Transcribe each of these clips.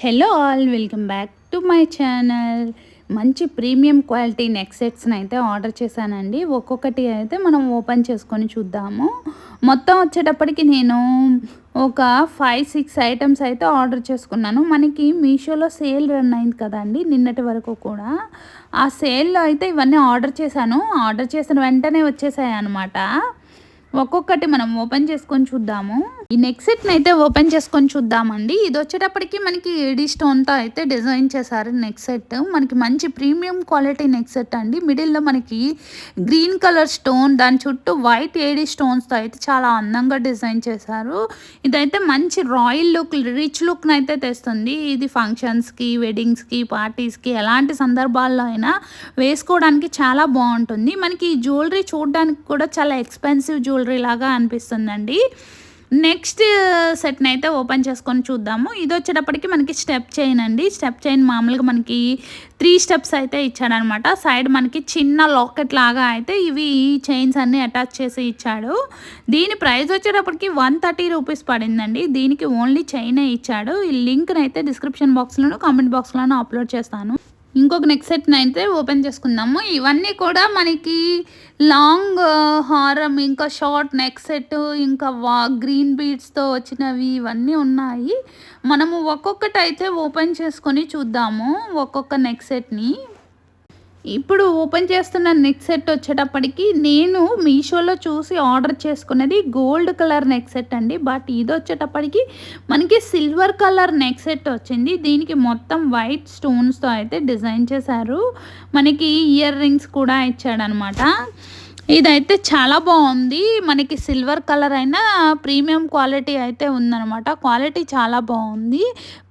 Hello all, welcome back to my channel. మంచి premium quality neck సెట్స్ని అయితే order చేశానండి. ఒక్కొక్కటి అయితే మనం ఓపెన్ చేసుకొని చూద్దాము. మొత్తం వచ్చేటప్పటికి నేను ఒక 5-6 ఐటమ్స్ అయితే ఆర్డర్ చేసుకున్నాను. మనకి మీషోలో సేల్ రన్ అయింది కదండి నిన్నటి వరకు కూడా. ఆ సేల్లో అయితే ఇవన్నీ ఆర్డర్ చేశాను. ఆర్డర్ చేసిన వెంటనే వచ్చేసాయి అన్నమాట. ఒక్కొక్కటి మనం ఓపెన్ చేసుకొని చూద్దాము. ఈ నెక్ సెట్ని అయితే ఓపెన్ చేసుకొని చూద్దామండి. ఇది వచ్చేటప్పటికి మనకి ఏడీ స్టోన్తో అయితే డిజైన్ చేశారు నెక్ సెట్. మనకి మంచి ప్రీమియం క్వాలిటీ నెక్ సెట్ అండి. మిడిల్లో మనకి గ్రీన్ కలర్ స్టోన్, దాని చుట్టూ వైట్ ఏడీ స్టోన్స్తో అయితే చాలా అందంగా డిజైన్ చేశారు. ఇదైతే మంచి రాయల్ లుక్, రిచ్ లుక్ని అయితే తెస్తుంది. ఇది ఫంక్షన్స్కి, వెడ్డింగ్స్కి, పార్టీస్కి ఎలాంటి సందర్భాల్లో అయినా వేసుకోవడానికి చాలా బాగుంటుంది. మనకి ఈ జ్యువెలరీ చూడడానికి కూడా చాలా ఎక్స్పెన్సివ్ జ్యువెలరీ లాగా అనిపిస్తుందండి. నెక్స్ట్ సెట్ని అయితే ఓపెన్ చేసుకొని చూద్దాము. ఇది వచ్చేటప్పటికి మనకి స్టెప్ చైన్ అండి. స్టెప్ చైన్ మామూలుగా మనకి 3 స్టెప్స్ అయితే ఇచ్చాడనమాట. సైడ్ మనకి చిన్న లాకెట్ లాగా అయితే ఇవి చైన్స్ అన్నీ అటాచ్ చేసి ఇచ్చాడు. దీని ప్రైస్ వచ్చేటప్పటికి 130 రూపీస్ పడిందండి. దీనికి ఓన్లీ చైనే ఇచ్చాడు. ఈ లింక్ని అయితే డిస్క్రిప్షన్ బాక్స్లోను కామెంట్ బాక్స్లోనూ అప్లోడ్ చేస్తాను. ఇంకొక నెక్ సెట్ని అయితే ఓపెన్ చేసుకుందాము. ఇవన్నీ కూడా మనకి లాంగ్ హారం, ఇంకా షార్ట్ నెక్ సెట్, ఇంకా గ్రీన్ బీడ్స్తో వచ్చినవి ఇవన్నీ ఉన్నాయి. మనము ఒక్కొక్కటి అయితే ఓపెన్ చేసుకొని చూద్దాము ఒక్కొక్క నెక్ సెట్ని. ఇప్పుడు ఓపెన్ చేస్తున్న నెక్ సెట్ వచ్చేటప్పటికి నేను మీషోలో చూసి ఆర్డర్ చేసుకున్నది గోల్డ్ కలర్ నెక్ సెట్ అండి. బట్ ఇది వచ్చేటప్పటికి మనకి సిల్వర్ కలర్ నెక్ సెట్ వచ్చింది. దీనికి మొత్తం వైట్ స్టోన్స్తో అయితే డిజైన్ చేశారు. మనకి ఇయర్ రింగ్స్ కూడా ఇచ్చాడనమాట. ఇదైతే చాలా బాగుంది. మనకి సిల్వర్ కలర్ అయినా ప్రీమియం క్వాలిటీ అయితే ఉందన్నమాట. క్వాలిటీ చాలా బాగుంది.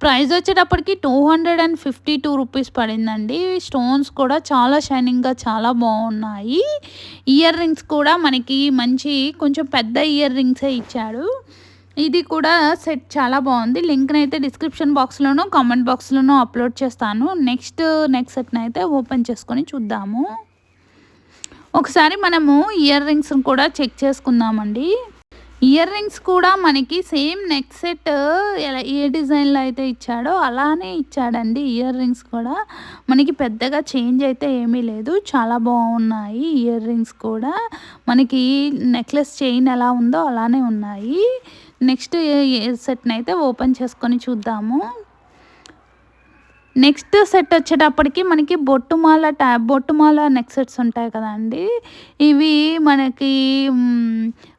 ప్రైస్ వచ్చేటప్పటికి 252 రూపీస్ పడిందండి. స్టోన్స్ కూడా చాలా షైనింగ్గా చాలా బాగున్నాయి. ఇయర్ రింగ్స్ కూడా మనకి మంచి కొంచెం పెద్ద ఇయర్ రింగ్సే ఇచ్చాడు. ఇది కూడా సెట్ చాలా బాగుంది. లింక్ని అయితే డిస్క్రిప్షన్ బాక్స్లోనూ కామెంట్ బాక్స్లోనూ అప్లోడ్ చేస్తాను. నెక్స్ట్ సెట్ని అయితే ఓపెన్ చేసుకొని చూద్దాము. ఒకసారి మనము ఇయర్ రింగ్స్ని కూడా చెక్ చేసుకుందామండి. ఇయర్ రింగ్స్ కూడా మనకి సేమ్ నెక్ సెట్ ఏ డిజైన్లో అయితే ఇచ్చాడో అలానే ఇచ్చాడండి. ఇయర్ రింగ్స్ కూడా మనకి పెద్దగా చేంజ్ అయితే ఏమీ లేదు. చాలా బాగున్నాయి ఇయర్ రింగ్స్ కూడా. మనకి నెక్లెస్ చైన్ ఎలా ఉందో అలానే ఉన్నాయి. నెక్స్ట్ సెట్ని అయితే ఓపెన్ చేసుకొని చూద్దాము. నెక్స్ట్ సెట్ వచ్చేటప్పటికి మనకి బొట్టుమాల నెక్ సెట్స్ ఉంటాయి కదండి. ఇవి మనకి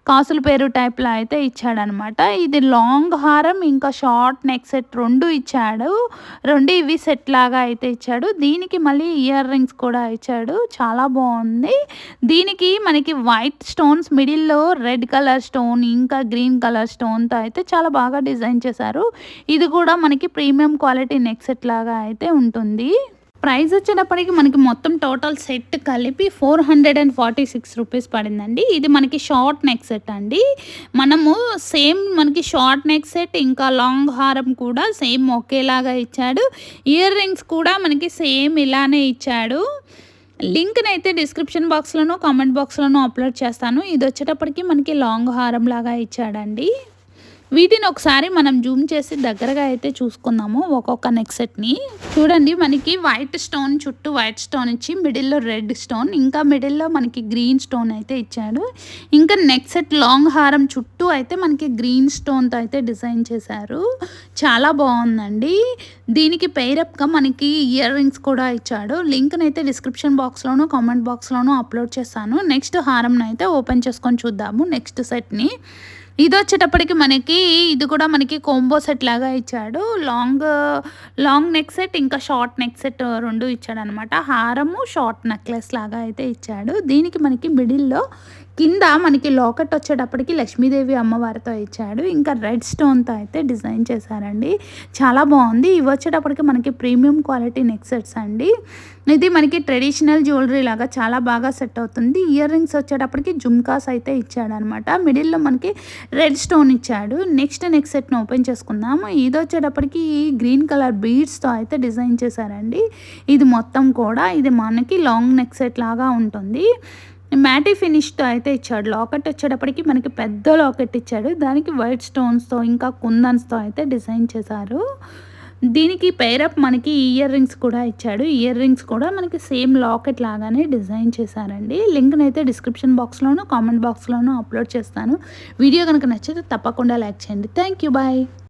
కాసుల పేరు టైప్లో అయితే ఇచ్చాడనమాట. ఇది లాంగ్ హారం ఇంకా షార్ట్ నెక్ సెట్ రెండు ఇచ్చాడు. ఇవి సెట్ లాగా అయితే ఇచ్చాడు. దీనికి మళ్ళీ ఇయర్ రింగ్స్ కూడా ఇచ్చాడు. చాలా బాగుంది. దీనికి మనకి వైట్ స్టోన్స్, మిడిల్లో రెడ్ కలర్ స్టోన్ ఇంకా గ్రీన్ కలర్ స్టోన్తో అయితే చాలా బాగా డిజైన్ చేశారు. ఇది కూడా మనకి ప్రీమియం క్వాలిటీ నెక్ సెట్ లాగా అయితే ఉంటుంది. ప్రైస్ వచ్చేటప్పటికి మనకి మొత్తం టోటల్ సెట్ కలిపి 446 రూపీస్ పడిందండి. ఇది మనకి షార్ట్ నెక్ సెట్ అండి. మనము సేమ్ మనకి షార్ట్ నెక్ సెట్ ఇంకా లాంగ్ హారం కూడా సేమ్ ఒకేలాగా ఇచ్చాడు. ఇయర్ రింగ్స్ కూడా మనకి సేమ్ ఇలానే ఇచ్చాడు. లింక్ని అయితే డిస్క్రిప్షన్ బాక్స్లోనూ కామెంట్ బాక్స్లోనూ అప్లోడ్ చేస్తాను. ఇది వచ్చేటప్పటికి మనకి లాంగ్ హారం లాగా ఇచ్చాడండి. వీటిని ఒకసారి మనం జూమ్ చేసి దగ్గరగా అయితే చూసుకుందాము ఒక్కొక్క నెక్ సెట్ని. చూడండి, మనకి వైట్ స్టోన్ చుట్టూ వైట్ స్టోన్ ఇచ్చి మిడిల్లో రెడ్ స్టోన్ ఇంకా మిడిల్లో మనకి గ్రీన్ స్టోన్ అయితే ఇచ్చాడు. ఇంకా నెక్ సెట్ లాంగ్ హారం చుట్టూ అయితే మనకి గ్రీన్ స్టోన్తో అయితే డిజైన్ చేశారు. చాలా బాగుందండి. దీనికి పెయిరప్గా మనకి ఇయర్ రింగ్స్ కూడా ఇచ్చాడు. లింక్ని అయితే డిస్క్రిప్షన్ బాక్స్లోనూ కామెంట్ బాక్స్లోనూ అప్లోడ్ చేస్తాను. నెక్స్ట్ హారంని అయితే ఓపెన్ చేసుకొని చూద్దాము నెక్స్ట్ సెట్ని. ఇది వచ్చేటప్పటికి మనకి ఇది కూడా మనకి కోంబో సెట్ లాగా ఇచ్చాడు. లాంగ్ నెక్ సెట్ ఇంకా షార్ట్ నెక్ సెట్ రెండు ఇచ్చాడు అనమాట. హారము షార్ట్ నెక్లెస్ లాగా అయితే ఇచ్చాడు. దీనికి మనకి మిడిల్లో కింద మనకి లాకెట్ వచ్చేటప్పటికి లక్ష్మీదేవి అమ్మవారితో ఇచ్చాడు. ఇంకా రెడ్ స్టోన్తో అయితే డిజైన్ చేశారండి. చాలా బాగుంది. ఇవి వచ్చేటప్పటికి మనకి ప్రీమియం క్వాలిటీ నెక్ సెట్స్ అండి. ఇది మనకి ట్రెడిషనల్ జ్యువెలరీ లాగా చాలా బాగా సెట్ అవుతుంది. ఇయర్ రింగ్స్ వచ్చేటప్పటికి జుమ్కాస్ అయితే ఇచ్చాడనమాట. మిడిల్లో మనకి రెడ్ స్టోన్ ఇచ్చాడు. నెక్స్ట్ నెక్ సెట్ని ఓపెన్ చేసుకుందాము. ఇది వచ్చేటప్పటికి గ్రీన్ కలర్ బీడ్స్తో అయితే డిజైన్ చేశారండి. ఇది మొత్తం కూడా ఇది మనకి లాంగ్ నెక్ సెట్ లాగా ఉంటుంది. మ్యాటీ ఫినిష్తో అయితే ఇచ్చాడు. లాకెట్ వచ్చేటప్పటికి మనకి పెద్ద లాకెట్ ఇచ్చాడు. దానికి వైట్ స్టోన్స్తో ఇంకా కుందన్స్తో అయితే డిజైన్ చేశారు. దీనికి పేరప్ మనకి ఇయర్ రింగ్స్ కూడా ఇచ్చాడు. ఇయర్ రింగ్స్ కూడా మనకి సేమ్ లాకెట్ లాగానే డిజైన్ చేశారండి. లింక్‌నైతే డిస్క్రిప్షన్ బాక్స్‌లోను, కామెంట్ బాక్స్‌లోను అప్‌లోడ్ చేస్తాను. వీడియో గనుక నచ్చితే తప్పకుండా లైక్ చేయండి. Thank you. బాయ్.